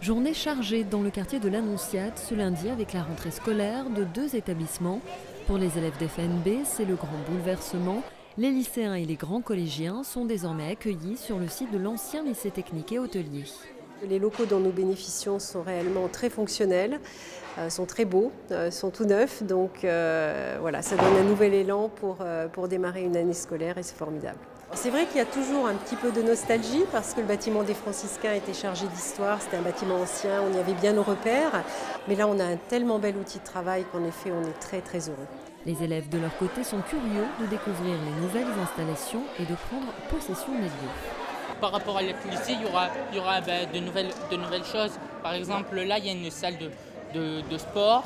Journée chargée dans le quartier de l'Annonciade ce lundi avec la rentrée scolaire de 2 établissements. Pour les élèves d'FNB, c'est le grand bouleversement. Les lycéens et les grands collégiens sont désormais accueillis sur le site de l'ancien lycée technique et hôtelier. Les locaux dont nous bénéficions sont réellement très fonctionnels, sont très beaux, sont tout neufs. Donc voilà, ça donne un nouvel élan pour démarrer une année scolaire et c'est formidable. C'est vrai qu'il y a toujours un petit peu de nostalgie parce que le bâtiment des Franciscains était chargé d'histoire, c'était un bâtiment ancien, on y avait bien nos repères. Mais là, on a un tellement bel outil de travail qu'en effet, on est très très heureux. Les élèves de leur côté sont curieux de découvrir les nouvelles installations et de prendre possession des lieux. Par rapport à l'autre lycée, il y aura de nouvelles choses. Par exemple, là, il y a une salle de sport.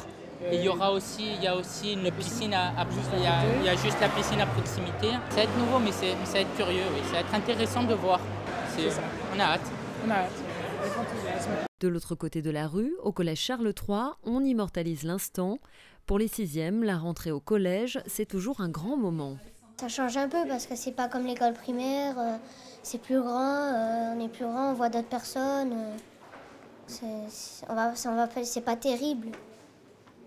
Et il y a aussi une piscine, il y a juste la piscine à proximité. Ça va être nouveau, mais ça va être curieux, oui. Ça va être intéressant de voir. On a hâte. On a hâte, avec enthousiasme. De l'autre côté de la rue, au collège Charles III, on immortalise l'instant. Pour les 6e, la rentrée au collège, c'est toujours un grand moment. Ça change un peu parce que c'est pas comme l'école primaire, c'est plus grand, on est plus grand, on voit d'autres personnes. C'est pas terrible.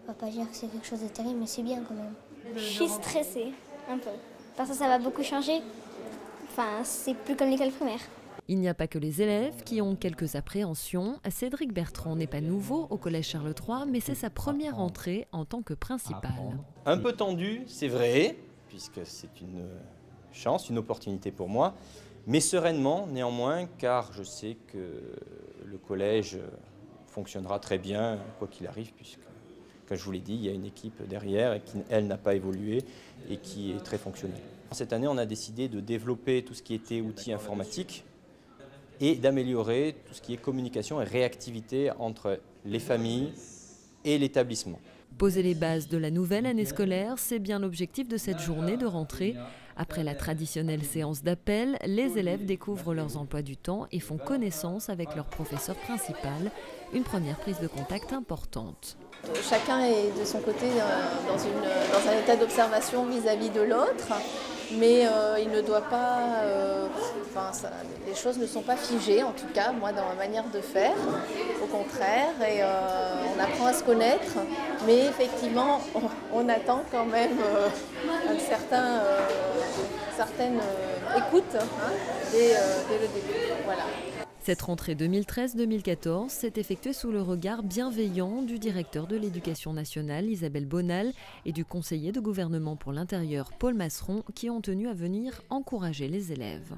On va pas dire que c'est quelque chose de terrible, mais c'est bien quand même. Je suis stressée, un peu, parce que ça va beaucoup changer. Enfin, c'est plus comme l'école primaire. Il n'y a pas que les élèves qui ont quelques appréhensions. Cédric Bertrand n'est pas nouveau au collège Charles III, mais c'est sa première entrée en tant que principal. Un peu tendu, c'est vrai, puisque c'est une chance, une opportunité pour moi, mais sereinement néanmoins, car je sais que le collège fonctionnera très bien, quoi qu'il arrive, puisque, comme je vous l'ai dit, il y a une équipe derrière et qui, elle, n'a pas évolué et qui est très fonctionnelle. Cette année, on a décidé de développer tout ce qui était outils informatiques et d'améliorer tout ce qui est communication et réactivité entre les familles et l'établissement. Poser les bases de la nouvelle année scolaire, c'est bien l'objectif de cette journée de rentrée. Après la traditionnelle séance d'appel, les élèves découvrent leurs emplois du temps et font connaissance avec leur professeur principal. Une première prise de contact importante. Chacun est de son côté dans un état d'observation vis-à-vis de l'autre, mais il ne doit pas... les choses ne sont pas figées, en tout cas, moi, dans ma manière de faire, au contraire, et on apprend à se connaître, mais effectivement, on attend quand même une certaine écoute dès le début. Voilà. Cette rentrée 2013-2014 s'est effectuée sous le regard bienveillant du directeur de l'Éducation nationale, Isabelle Bonal, et du conseiller de gouvernement pour l'intérieur, Paul Masseron, qui ont tenu à venir encourager les élèves.